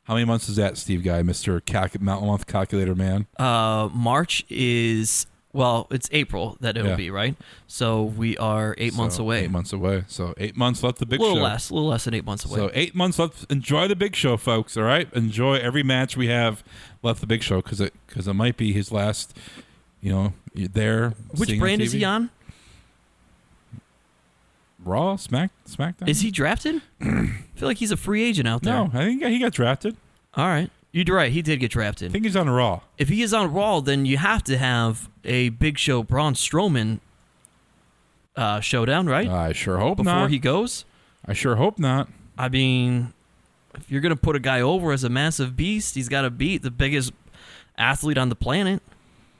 How many months is that, Steve Guy, Mr. Mountain Month Calculator Man? March is, it's April that it will be, right? So we are 8 months away. 8 months away. So 8 months left the Big Show. A little less than 8 months away. So 8 months left. Enjoy the Big Show, folks, all right? Enjoy every match we have left the Big Show because it might be his last, there. Which brand is he on? Raw? SmackDown? Is he drafted? I feel like he's a free agent out there. No, I think he got drafted. All right. You're right. He did get drafted. I think he's on Raw. If he is on Raw, then you have to have a Big Show Braun Strowman showdown, right? I sure hope not. Before he goes? I sure hope not. I mean, if you're going to put a guy over as a massive beast, he's got to beat the biggest athlete on the planet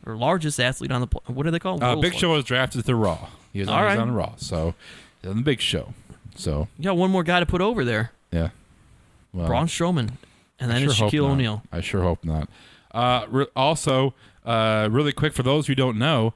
or largest athlete on the planet. What do they call him? Big Show was drafted to Raw. He's on Raw. So he's on the Big Show. So you got one more guy to put over there. Yeah. Well, Braun Strowman. And then it's Shaquille O'Neal. I sure hope not. Also, really quick, for those who don't know,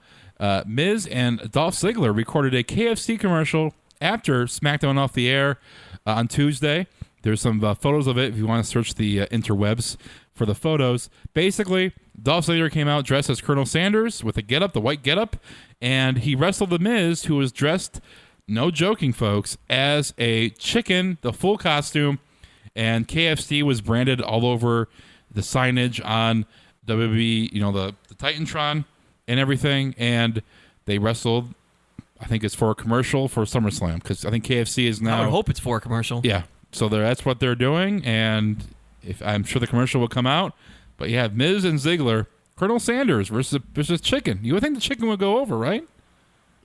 Miz and Dolph Ziggler recorded a KFC commercial after SmackDown off the air on Tuesday. There's some photos of it if you want to search the interwebs for the photos. Basically, Dolph Ziggler came out dressed as Colonel Sanders with the white getup, and he wrestled The Miz, who was dressed, no joking, folks, as a chicken, the full costume. And KFC was branded all over the signage on WWE, the Titantron and everything. And they wrestled, I think it's for a commercial for SummerSlam, because I think KFC is now. I would hope it's for a commercial. Yeah. So that's what they're doing. And I'm sure the commercial will come out. But you have Miz and Ziggler, Colonel Sanders versus Chicken. You would think the Chicken would go over, right?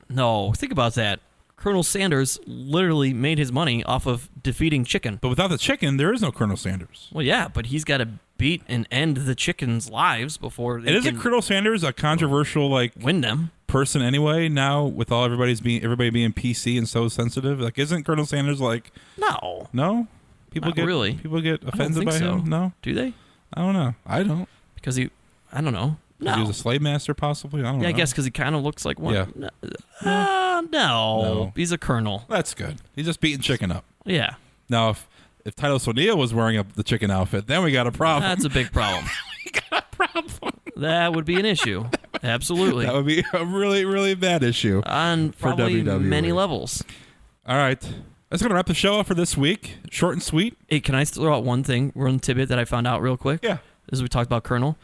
No. Think about that. Colonel Sanders literally made his money off of defeating Chicken. But without the Chicken, there is no Colonel Sanders. Well, yeah, but he's got to beat and end the Chicken's lives before they isn't Colonel Sanders a controversial win them person anyway? Now with all everybody being PC and so sensitive, isn't Colonel Sanders no? People get offended by him. No, do they? I don't know. I don't because I don't know. No. He was a slave master, possibly. I don't know. I guess because he kind of looks like one. Yeah. No, he's a colonel. That's good. He's just beating Chicken up. Yeah. Now, if Titus O'Neil was wearing the Chicken outfit, then we got a problem. That's a big problem. We got a problem. That would be an issue. Absolutely. That would be a really, really bad issue on probably WWE. Many levels. All right. That's going to wrap the show up for this week. Short and sweet. Hey, can I throw out one tidbit that I found out real quick? Yeah. As we talked about Colonel.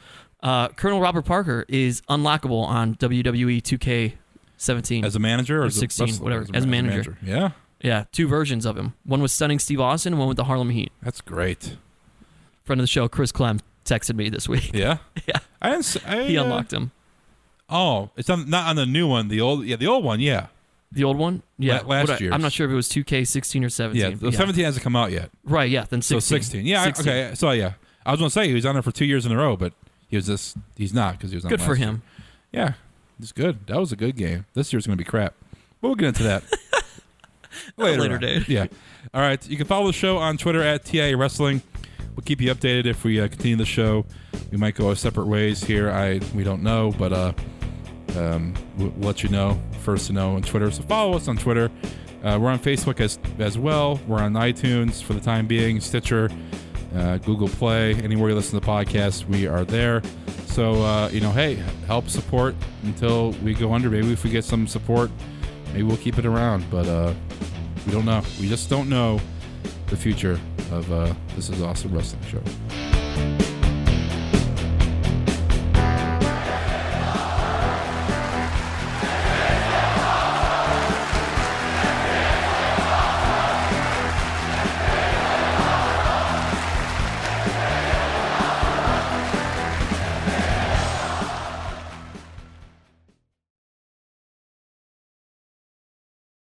Colonel Robert Parker is unlockable on WWE 2K17. As a manager or 16, whatever. As a manager. Yeah. Yeah, 2 versions of him. One with Stunning Steve Austin and one with the Harlem Heat. That's great. Friend of the show, Chris Clem, texted me this week. Yeah? Yeah. He unlocked them. Oh, it's not on the new one. The old one, yeah. The old one? Yeah. Last year's. I'm not sure if it was 2K16 or 17. Yeah, the 17 hasn't come out yet. Right, yeah. Then 16. So 16. Yeah, 16. okay. So, yeah. I was going to say he was on there for 2 years in a row, but he's not because he was on Good last for him. Year. Yeah, it's good. That was a good game. This year's going to be crap. But we'll get into that later date. Yeah. All right. You can follow the show on Twitter at TIA Wrestling. We'll keep you updated if we continue the show. We might go our separate ways here. We don't know, but we'll let you know first to know on Twitter. So follow us on Twitter. We're on Facebook as well. We're on iTunes for the time being, Stitcher, Google Play, anywhere you listen to podcasts, we are there. So, hey, help support until we go under. Maybe if we get some support, maybe we'll keep it around. But we don't know. We just don't know the future of This Is Awesome Wrestling Show.